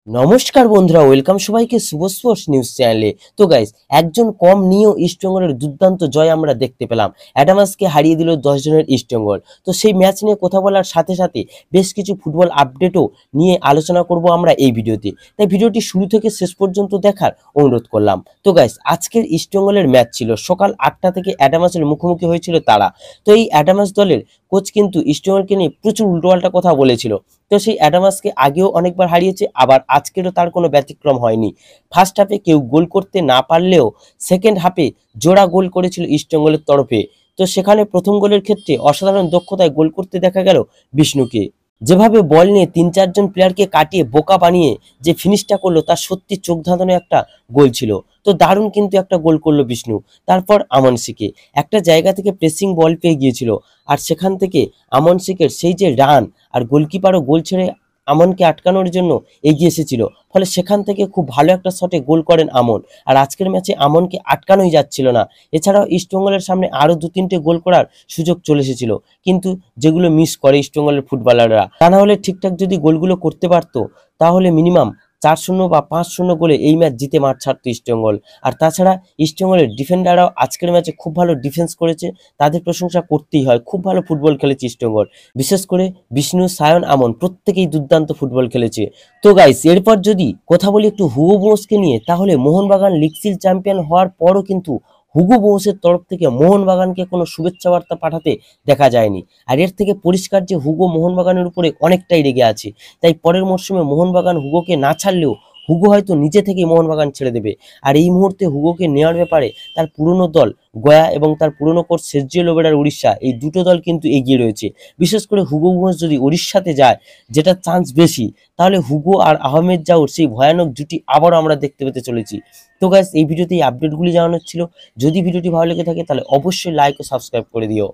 নমস্কার বন্ধুরা, ওয়েলকাম সবাইকে শুভ স্পোর্টস নিউজ চ্যানেলে। তো গাইস, একজন কম নিয়েও ইস্টবেঙ্গলের দুর্দান্ত জয় আমরা দেখতে পেলাম। অ্যাডামাসকে হারিয়ে দিল 10 জনের ইস্টবেঙ্গল। তো সেই ম্যাচ নিয়ে কথা বলার সাথে সাথে বেশ কিছু ফুটবল আপডেটও নিয়ে আলোচনা করব আমরা এই ভিডিওতে। তাই ভিডিওটি শুরু থেকে শেষ পর্যন্ত দেখার অনুরোধ করলাম। তো গাইস, আজকের ইস্টবেঙ্গলের ম্যাচ ছিল সকাল 8টা থেকে অ্যাডামাসের মুখোমুখি হয়েছিল তারা। তো এই অ্যাডামাস দলের কোচ কিন্তু ইস্টবেঙ্গলকে নিয়ে প্রচুর উল্টোপাল্টা কথা বলেছিল। তো সেই অ্যাডামাসকে আগেও অনেকবার হারিয়েছে, আবার আজকেরও তার কোনো ব্যতিক্রম হয়নি। ফার্স্ট হাফে কেউ গোল করতে না পারলেও সেকেন্ড হাফে জোড়া গোল করেছিল ইস্টবেঙ্গলের তরফে। তো সেখানে প্রথম গোলের ক্ষেত্রে অসাধারণ দক্ষতায় গোল করতে দেখা গেল বিষ্ণুকে। যেভাবে বল নিয়ে 3-4 জন প্লেয়ারকে কাটিয়ে বোকা বানিয়ে যে ফিনিশটা করলো, তার সত্যি চোখ ধাঁধানো একটা গোল ছিল। তো দারুণ কিন্তু একটা গোল করলো বিষ্ণু। তারপর আমনসিকে একটা জায়গা থেকে প্রেসিং বল পেয়ে গিয়েছিল, আর সেখান থেকে আমনসিকের সেই যে রান, আর গোলকিপারও গোল ছেড়ে আমনকে আটকানোর জন্য এগিয়ে এসেছিল, ফলে সেখান থেকে খুব ভালো একটা শটে গোল করেন আমন। আর আজকের ম্যাচে আমনকে আটকানোই যাচ্ছিল না। এছাড়াও ইস্টবেঙ্গলের সামনে আরও 2-3টে গোল করার সুযোগ চলে এসেছিল, কিন্তু যেগুলো মিস করে ইস্টবেঙ্গলের ফুটবলাররা। তা না হলে ঠিকঠাক যদি গোলগুলো করতে পারতো, তাহলে মিনিমাম 4-0 বা 5-0 গোলে এই ম্যাচ জিতে মাঠ ছাড়তো ইস্টবেঙ্গল। আর তাছাড়া ইস্টবেঙ্গলের ডিফেন্ডাররাও আজকের ম্যাচে খুব ভালো ডিফেন্স করেছে, তাদের প্রশংসা করতেই হয়। খুব ভালো ফুটবল খেলেছে ইস্টবেঙ্গল, বিশেষ করে বিষ্ণু, সায়ন, আমন প্রত্যেকেই দুর্দান্ত ফুটবল খেলেছে। তো গাইস, এরপর যদি কথা বলি একটু হুগো বোসকে নিয়ে, তাহলে মোহনবাগান লিগ সিল চ্যাম্পিয়ন হওয়ার পরও কিন্তু হুগো বোসের তরফ থেকে মোহনবাগানকে কোনো শুভেচ্ছা বার্তা পাঠাতে দেখা যায়নি। আর এর থেকে পরিষ্কার যে হুগো মোহনবাগানের উপরে অনেকটাই রেগে আছে। তাই পরের মরশুমে মোহনবাগান হুগোকে না ছাড়লেও হুগো হয়তো নিজে থেকেই মোহনবাগান ছেড়ে দেবে। আর এই মুহূর্তে হুগোকে নেওয়ার ব্যাপারে তার পুরনো দল গয়া এবং তার পুরনো কোচ সের্জিও লোবেরার উড়িষ্যা, এই দুটো দল কিন্তু এগিয়ে রয়েছে। বিশেষ করে হুগো বোস যদি উড়িষ্যাতে যায়, যেটা চান্স বেশি, তাহলে হুগো আর আহমেদ জাউর সেই ভয়ানক জুটি আবারও আমরা দেখতে পেতে চলেছি। তো গাইস, এই ভিডিওতে এই আপডেটগুলি জানানোর ছিল। যদি ভিডিওটি ভালো লেগে থাকে তাহলে অবশ্যই লাইক ও সাবস্ক্রাইব করে দিও।